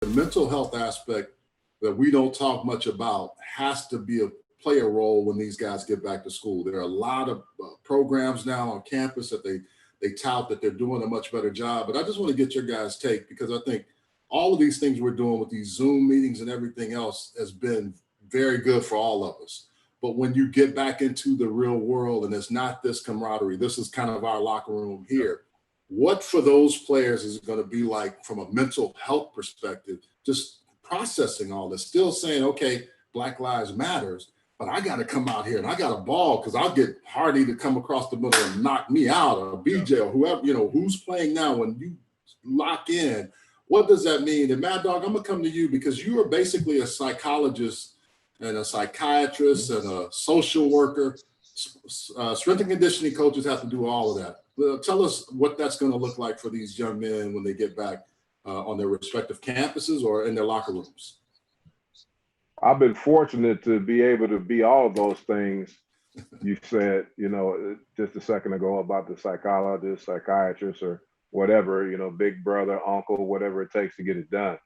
the mental health aspect that we don't talk much about has to play a role when these guys get back to school. There are a lot of programs now on campus that they tout that they're doing a much better job. But I just want to get your guys' take, because I think all of these things we're doing with these Zoom meetings and everything else has been very good for all of us. But when you get back into the real world and it's not this camaraderie, this is kind of our locker room here. What for those players is it going to be like from a mental health perspective, just processing all this, still saying, okay, Black Lives Matters, but I got to come out here and I got a ball because I'll get Hardy to come across the middle and knock me out, or BJ or whoever, who's playing now. When you lock in, what does that mean? And Mad Dog, I'm going to come to you because you are basically a psychologist and a psychiatrist and a social worker. Strength and conditioning coaches have to do all of that. Tell us what that's going to look like for these young men when they get back on their respective campuses or in their locker rooms. I've been fortunate to be able to be all of those things you said, just a second ago about the psychologist, psychiatrist, or whatever, big brother, uncle, whatever it takes to get it done.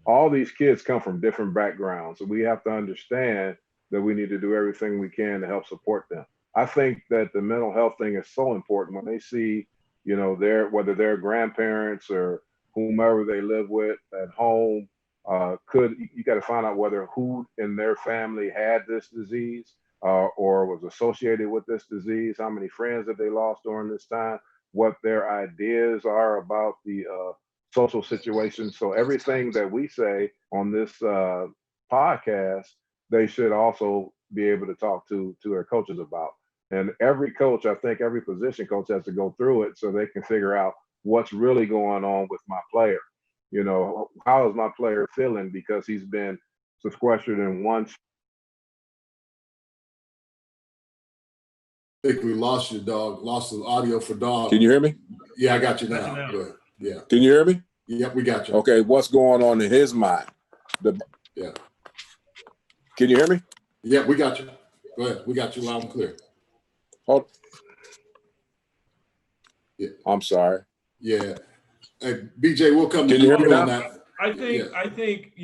All these kids come from different backgrounds, so we have to understand that we need to do everything we can to help support them. I think that the mental health thing is so important when they see, whether they're grandparents or whomever they live with at home, you got to find out whether who in their family had this disease or was associated with this disease, how many friends have they lost during this time, what their ideas are about the social situation. So everything that we say on this podcast, they should also be able to talk to their coaches about. And every coach, I think every position coach has to go through it so they can figure out what's really going on with my player. How is my player feeling because he's been sequestered in one. I think we lost you, Dog. Lost the audio for Dog. Can you hear me? Yeah, I got you now. Go ahead. Yeah. Can you hear me? Yep, we got you. Okay, what's going on in his mind? Yeah. Can you hear me? Yeah, we got you. Go ahead. We got you loud and clear. Hold. Yeah. I'm sorry. Yeah. Hey, BJ, we'll come to you on that. I think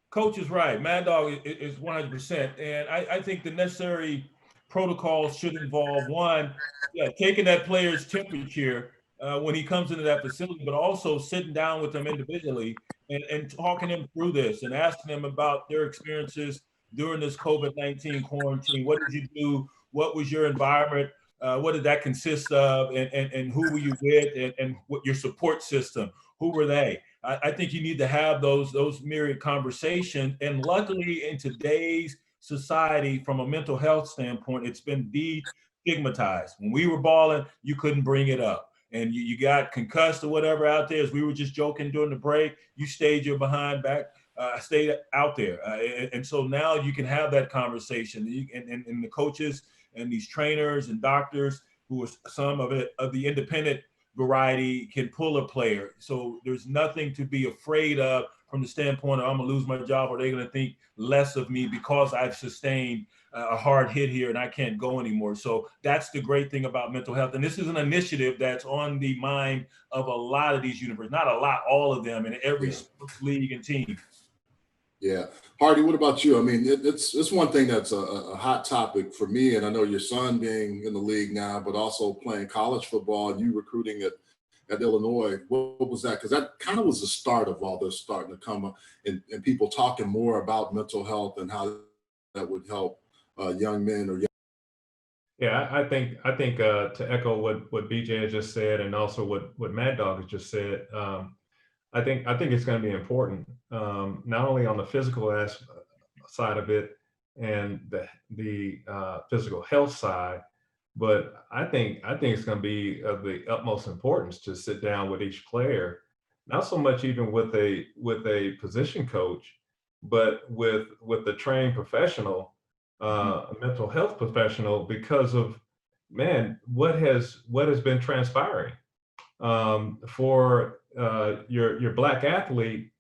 Coach is right. Mad Dog is 100%, and I think the necessary protocols should involve taking that player's temperature when he comes into that facility, but also sitting down with them individually and talking them through this and asking them about their experiences during this COVID-19 quarantine. What did you do? What was your environment? What did that consist of? And who were you with? And what your support system? Who were they? I think you need to have those myriad conversations. And luckily, in today's society, from a mental health standpoint, it's been de-stigmatized. When we were balling, you couldn't bring it up. And you got concussed or whatever out there, as we were just joking during the break, you stayed your behind back, stayed out there. And so now you can have that conversation. And the coaches and these trainers and doctors who are some of the independent variety can pull a player. So there's nothing to be afraid of from the standpoint of I'm gonna lose my job or they're gonna think less of me because I've sustained a hard hit here and I can't go anymore. So that's the great thing about mental health. And this is an initiative that's on the mind of a lot of these universities, not a lot, all of them, in every sports league and team. Yeah. Hardy, what about you? I mean, it's one thing that's a hot topic for me, and I know your son being in the league now, but also playing college football, you recruiting at Illinois. What was that? Because that kind of was the start of all this starting to come up and people talking more about mental health and how that would help young men or young. Yeah, I think to echo what BJ has just said and also what Mad Dog has just said, I think it's going to be important, not only on the physical side of it and the physical health side, but I think it's going to be of the utmost importance to sit down with each player, not so much even with a position coach, but with the trained professional, a mental health professional, because of what has been transpiring for your Black athlete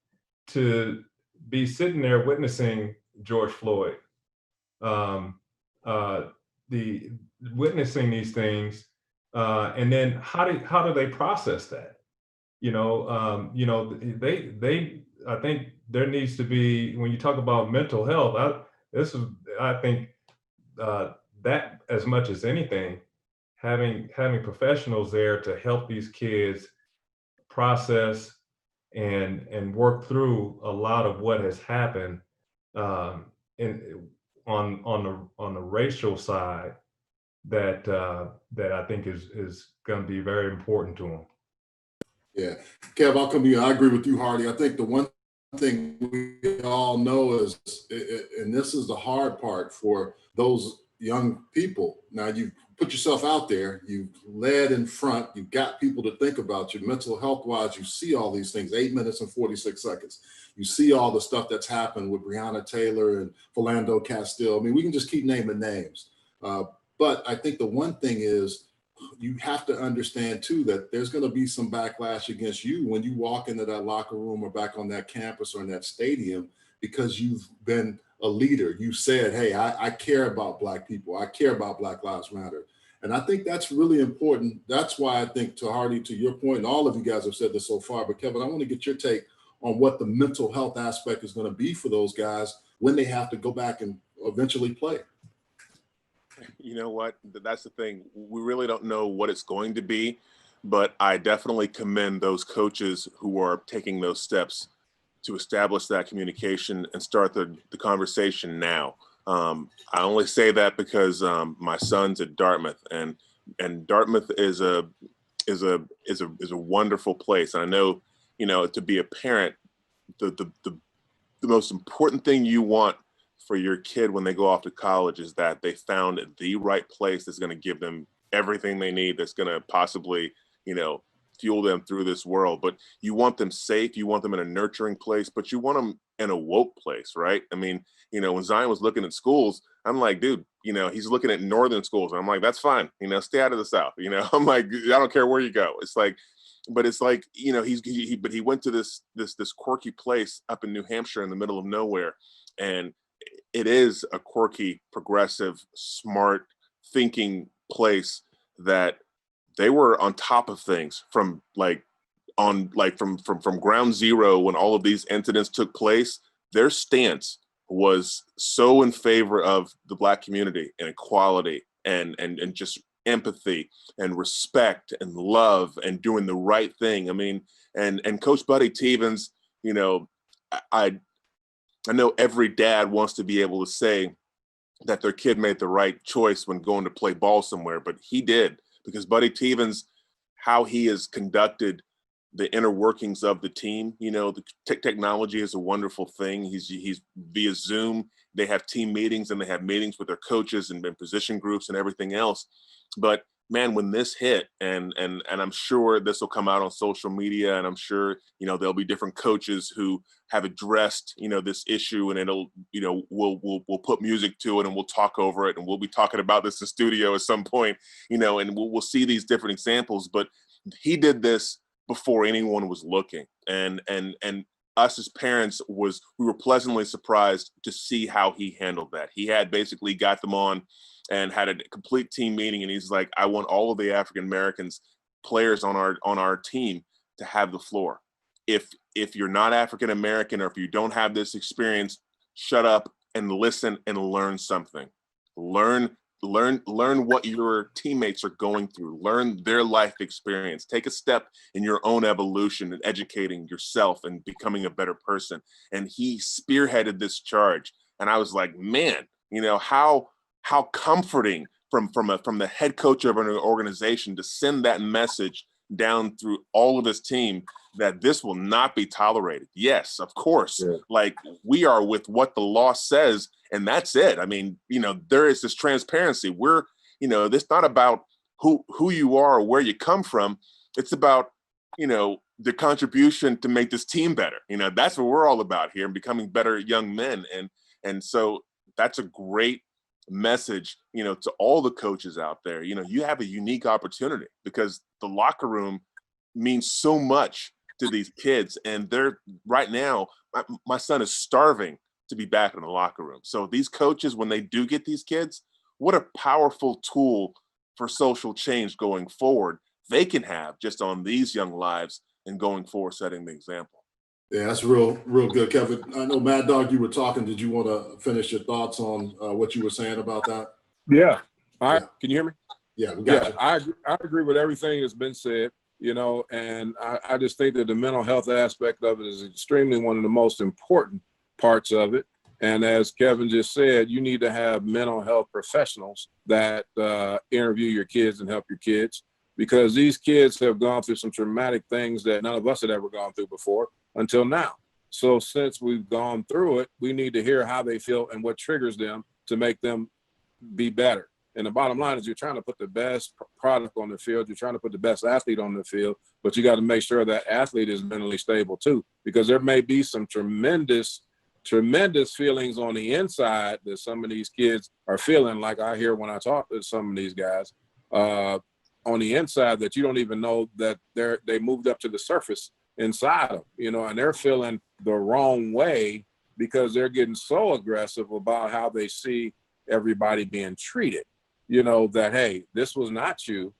to be sitting there witnessing George Floyd, witnessing these things, and then how do they process that? They I think there needs to be, when you talk about mental health, I think that as much as anything, having professionals there to help these kids process and work through a lot of what has happened, in on the racial side, that I think is going to be very important to them. Yeah. Kev, I'll come to you. I agree with you, Hardy. I think the one thing we all know is, and this is the hard part for those young people. Now, you put yourself out there, you've led in front, you've got people to think about you mental health wise. You see all these things, 8 minutes and 46 seconds. You see all the stuff that's happened with Breonna Taylor and Philando Castile. I mean, we can just keep naming names. But I think the one thing is, you have to understand too that there's going to be some backlash against you when you walk into that locker room or back on that campus or in that stadium, because you've been a leader. You said, hey, I care about Black people. I care about Black Lives Matter. And I think that's really important. That's why I think, to Hardy, to your point, and all of you guys have said this so far, but Kevin, I want to get your take on what the mental health aspect is going to be for those guys when they have to go back and eventually play. You know what? That's the thing. We really don't know what it's going to be, but I definitely commend those coaches who are taking those steps to establish that communication and start the conversation now. I only say that because my son's at Dartmouth, and Dartmouth is a wonderful place. And I know, to be a parent, the most important thing you want for your kid when they go off to college is that they found the right place that's going to give them everything they need, that's going to possibly, fuel them through this world. But you want them safe, you want them in a nurturing place, but you want them in a woke place, right? I mean, when Zion was looking at schools, I'm like, dude, he's looking at northern schools. And I'm like, that's fine, stay out of the South. I'm like, I don't care where you go. It's like, but it's like, he went to this quirky place up in New Hampshire in the middle of nowhere. And it is a quirky, progressive, smart thinking place that they were on top of things from ground zero. When all of these incidents took place, their stance was so in favor of the Black community and equality and just empathy and respect and love and doing the right thing. I mean, and Coach Buddy Tevens, I know every dad wants to be able to say that their kid made the right choice when going to play ball somewhere, but he did, because Buddy Tevens, how he has conducted the inner workings of the team, the technology is a wonderful thing. He's via Zoom. They have team meetings and they have meetings with their coaches and position groups and everything else. But man, when this hit, and I'm sure this will come out on social media, and I'm sure, there'll be different coaches who have addressed, this issue, and it'll, we'll put music to it and we'll talk over it, and we'll be talking about this in studio at some point, and we'll see these different examples. But he did this before anyone was looking. And us as parents we were pleasantly surprised to see how he handled that. He had basically got them on and had a complete team meeting. And he's like, I want all of the African-Americans players on our team to have the floor. If you're not African-American, or if you don't have this experience, shut up and listen and learn something. Learn what your teammates are going through. Learn their life experience. Take a step in your own evolution and educating yourself and becoming a better person. And he spearheaded this charge. And I was like, man, how comforting from the head coach of an organization to send that message down through all of his team that this will not be tolerated. Yes, of course. Yeah. Like, we are with what the law says, and that's it. I mean, there is this transparency. We're, it's not about who you are or where you come from. It's about, the contribution to make this team better. That's what we're all about here, and becoming better young men. And so that's a great message, to all the coaches out there. You have a unique opportunity, because the locker room means so much to these kids. And they're right now, my son is starving to be back in the locker room. So these coaches, when they do get these kids, what a powerful tool for social change going forward they can have just on these young lives, and going forward, setting the example. Yeah, that's real good, Kevin. I know Mad Dog, you were talking. Did you want to finish your thoughts on what you were saying about that? Yeah. Yeah. Can you hear me? Yeah, we got Yeah, you. I agree with everything that's been said, and I just think that the mental health aspect of it is extremely one of the most important parts of it. And as Kevin just said, you need to have mental health professionals that interview your kids and help your kids, because these kids have gone through some traumatic things that none of us had ever gone through before until now. So since we've gone through it, we need to hear how they feel and what triggers them to make them be better. And the bottom line is you're trying to put the best product on the field. You're trying to put the best athlete on the field, but you got to make sure that athlete is mentally stable too, because there may be some tremendous feelings on the inside that some of these kids are feeling, like I hear when I talk to some of these guys on the inside, that you don't even know that they moved up to the surface inside them, and they're feeling the wrong way because they're getting so aggressive about how they see everybody being treated. That, hey, this was not you,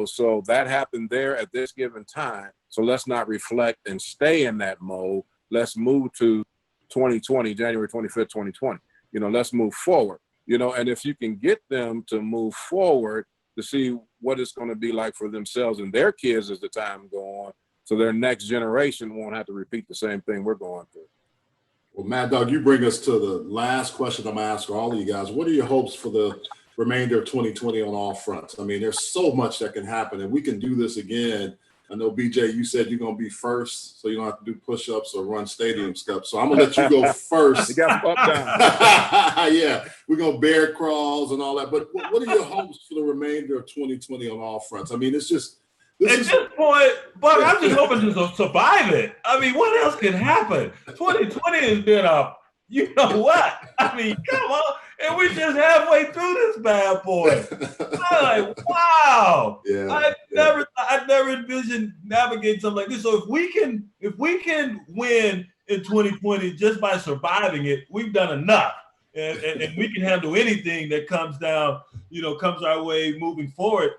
so that happened there at this given time. So let's not reflect and stay in that mode. Let's move to 2020, January 25th, 2020. Let's move forward, and if you can get them to move forward to see what it's going to be like for themselves and their kids as the time go on, so their next generation won't have to repeat the same thing we're going through. Well, Mad Dog, you bring us to the last question I'm going to ask all of you guys. What are your hopes for the remainder of 2020 on all fronts? I mean, there's so much that can happen, and we can do this again. I know, BJ, you said you're going to be first, so you don't have to do push-ups or run stadium steps. So I'm going to let you go first. You got some uptime. Yeah, we're going to bear crawls and all that. But what are your hopes for the remainder of 2020 on all fronts? I mean, it's just – at this point, Buck, I'm just hoping to survive it. I mean, what else can happen? 2020 has been you know what? I mean, come on. And we're just halfway through this bad boy. I'm like, wow. Yeah, I never envisioned navigating something like this. So if we can win in 2020 just by surviving it, we've done enough. And we can handle anything that comes down, comes our way moving forward.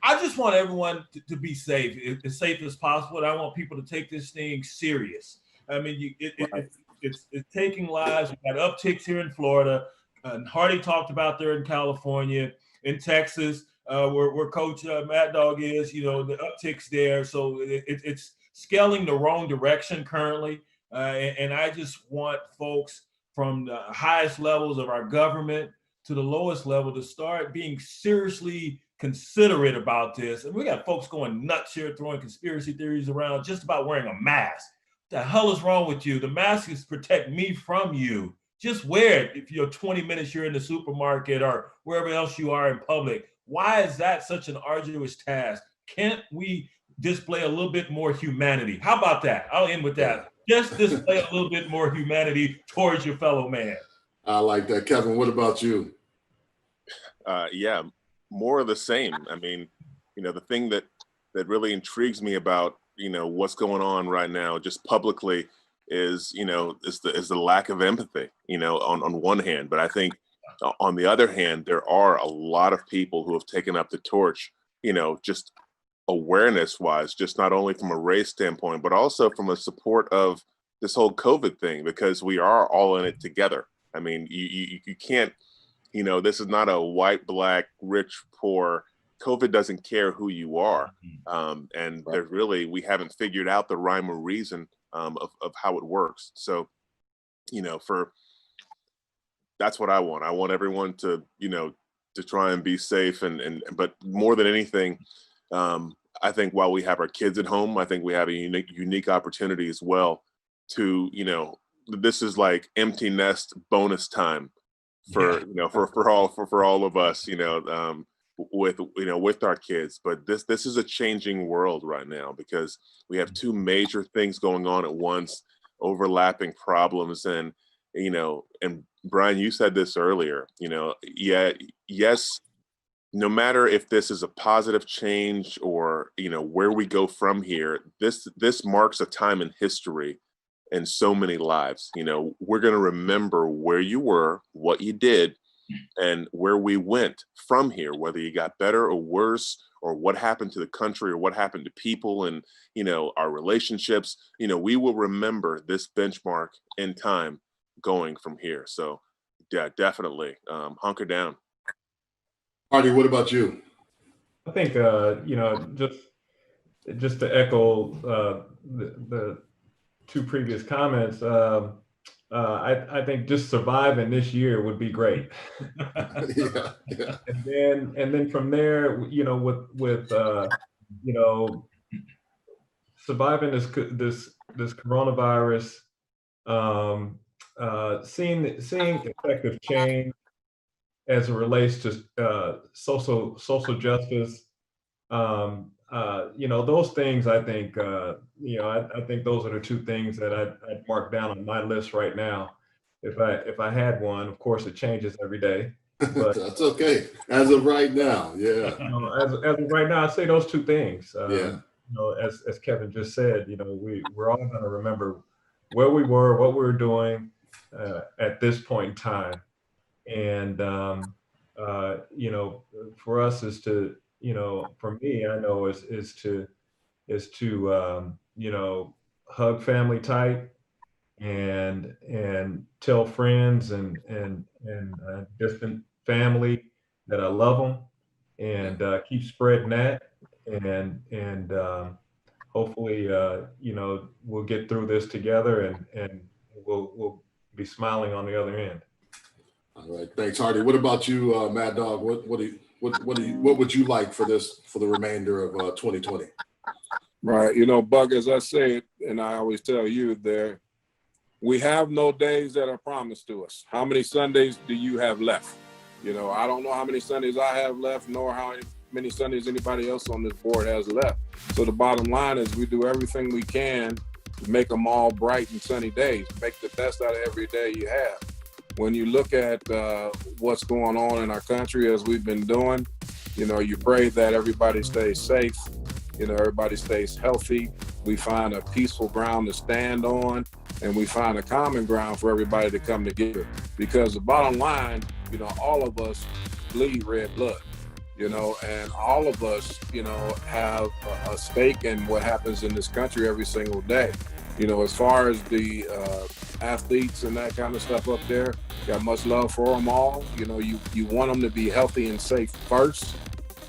I just want everyone to be safe, as safe as possible. And I want people to take this thing serious. I mean, it's taking lives. We've got upticks here in Florida. And Hardy talked about there in California, in Texas, where Coach Mad Dog is, the upticks there. So it's scaling the wrong direction currently. And I just want folks from the highest levels of our government to the lowest level to start being seriously considerate about this. And we got folks going nuts here, throwing conspiracy theories around just about wearing a mask. What the hell is wrong with you? The mask is protect me from you. Just wear it if you're 20 minutes you're in the supermarket or wherever else you are in public. Why is that such an arduous task? Can't we display a little bit more humanity? How about that? I'll end with that. Just display a little bit more humanity towards your fellow man. I like that. Kevin, what about you? Yeah, more of the same. I mean, the thing that really intrigues me about, what's going on right now, just publicly, is the lack of empathy, on one hand. But I think on the other hand, there are a lot of people who have taken up the torch, just awareness wise, just not only from a race standpoint, but also from a support of this whole COVID thing, because we are all in it together. I mean, you can't, this is not a white, black, rich, poor. COVID doesn't care who you are. And there's we haven't figured out the rhyme or reason of how it works. So, that's what I want. I want everyone to, to try and be safe. But more than anything, I think while we have our kids at home, I think we have a unique opportunity as well to, this is like empty nest bonus time for, for all of us, with our kids. But this is a changing world right now, because we have two major things going on at once, overlapping problems. And and Brian, you said this earlier, yes, no matter if this is a positive change or where we go from here, this marks a time in history and so many lives. We're going to remember where you were, what you did, and where we went from here, whether you got better or worse, or what happened to the country or what happened to people and, our relationships, we will remember this benchmark in time going from here. So yeah, definitely hunker down. Hardy, what about you? I think, just to echo the two previous comments, I think just surviving this year would be great. Yeah. And then from there, with surviving this coronavirus, seeing effective change as it relates to social justice, those things. I think I think those are the two things that I'd mark down on my list right now. If I had one, of course, it changes every day. But That's okay. As of right now, yeah. as of right now, I'd say those two things. Yeah. As Kevin just said, we're all going to remember where we were, what we were doing at this point in time, and for us is to, for me, I know is to hug family tight and tell friends and distant family that I love them, and keep spreading that, and hopefully we'll get through this together, and we'll be smiling on the other end. All right, thanks, Hardy. What about you, Mad Dog? What would you like for the remainder of 2020? Right, Buck, as I said, and I always tell you, we have no days that are promised to us. How many Sundays do you have left? I don't know how many Sundays I have left, nor how many Sundays anybody else on this board has left. So the bottom line is we do everything we can to make them all bright and sunny days, make the best out of every day you have. When you look at what's going on in our country, as we've been doing, you pray that everybody stays safe, everybody stays healthy. We find a peaceful ground to stand on, and we find a common ground for everybody to come together. Because the bottom line, all of us bleed red blood, and all of us, have a stake in what happens in this country every single day. As far as the athletes and that kind of stuff up there, got much love for them all. You want them to be healthy and safe first.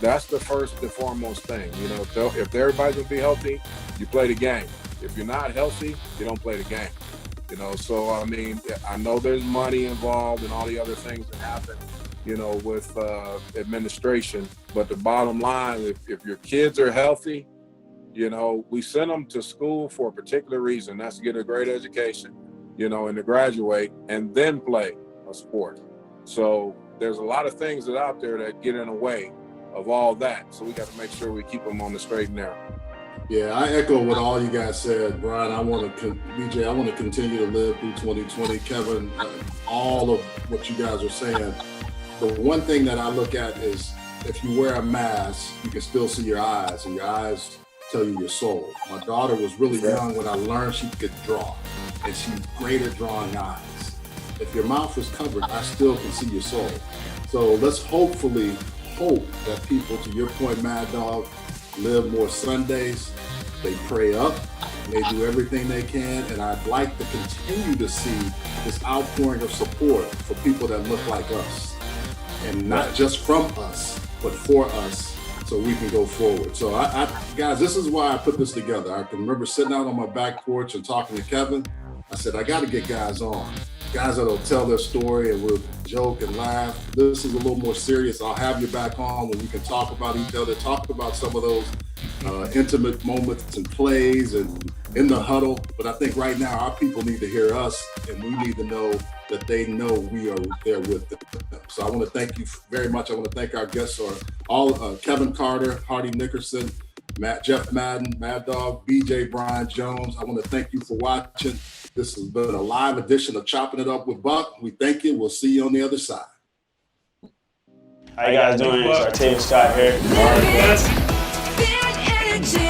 That's the first and foremost thing. If everybody's gonna be healthy, you play the game. If you're not healthy, you don't play the game. So I mean, I know there's money involved and all the other things that happen, with administration. But the bottom line, if your kids are healthy, we send them to school for a particular reason. That's to get a great education, and to graduate and then play a sport. So there's a lot of things that out there that get in the way of all that. So we got to make sure we keep them on the straight and narrow. Yeah, I echo what all you guys said, Brian. BJ, I want to continue to live through 2020. Kevin, all of what you guys are saying. The one thing that I look at is if you wear a mask, you can still see your eyes, and your eyes tell you your soul. My daughter was really young when I learned she could draw, and she's great at drawing eyes. If your mouth is covered, I still can see your soul. So let's hopefully hope that people, to your point, Mad Dog, live more Sundays. They pray up, they do everything they can, and I'd like to continue to see this outpouring of support for people that look like us, and not just from us, but for us, so we can go forward. So I guys, this is why I put this together. I can remember sitting out on my back porch and talking to Kevin. I said, I got to get guys on. Guys that'll tell their story and we'll joke and laugh. This is a little more serious. I'll have you back on when we can talk about each other, talk about some of those intimate moments and plays and in the huddle. But I think right now our people need to hear us, and we need to know that they know we are there with them. So I want to thank you very much. I want to thank our guests, Kevin Carter, Hardy Nickerson, Jeff Madden, Mad Dog, BJ Brian Jones. I want to thank you for watching. This has been a live edition of Chopping It Up with Buck. We thank you. We'll see you on the other side. How you guys doing? It's Artavius Scott here.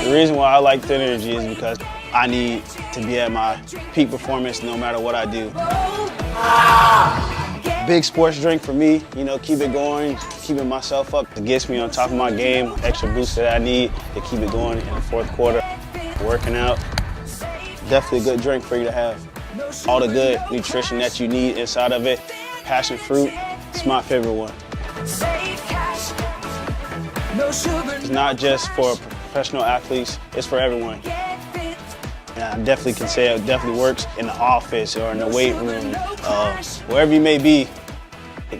The reason why I like Thin Energy is because I need to be at my peak performance no matter what I do. Big sports drink for me, you know, keep it going, keeping myself up. It gets me on top of my game, extra boost that I need to keep it going in the fourth quarter. Working out, definitely a good drink for you to have. All the good nutrition that you need inside of it. Passion fruit, it's my favorite one. It's not just for professional athletes, it's for everyone. And I definitely can say it definitely works in the office or in the weight room, wherever you may be.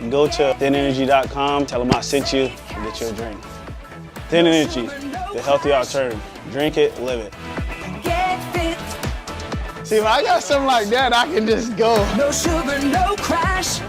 Go to thinenergy.com, tell them I sent you, and get you a drink. Thin Energy, the healthy alternative. Drink it, live it. See, if I got something like that, I can just go. No sugar, no crash.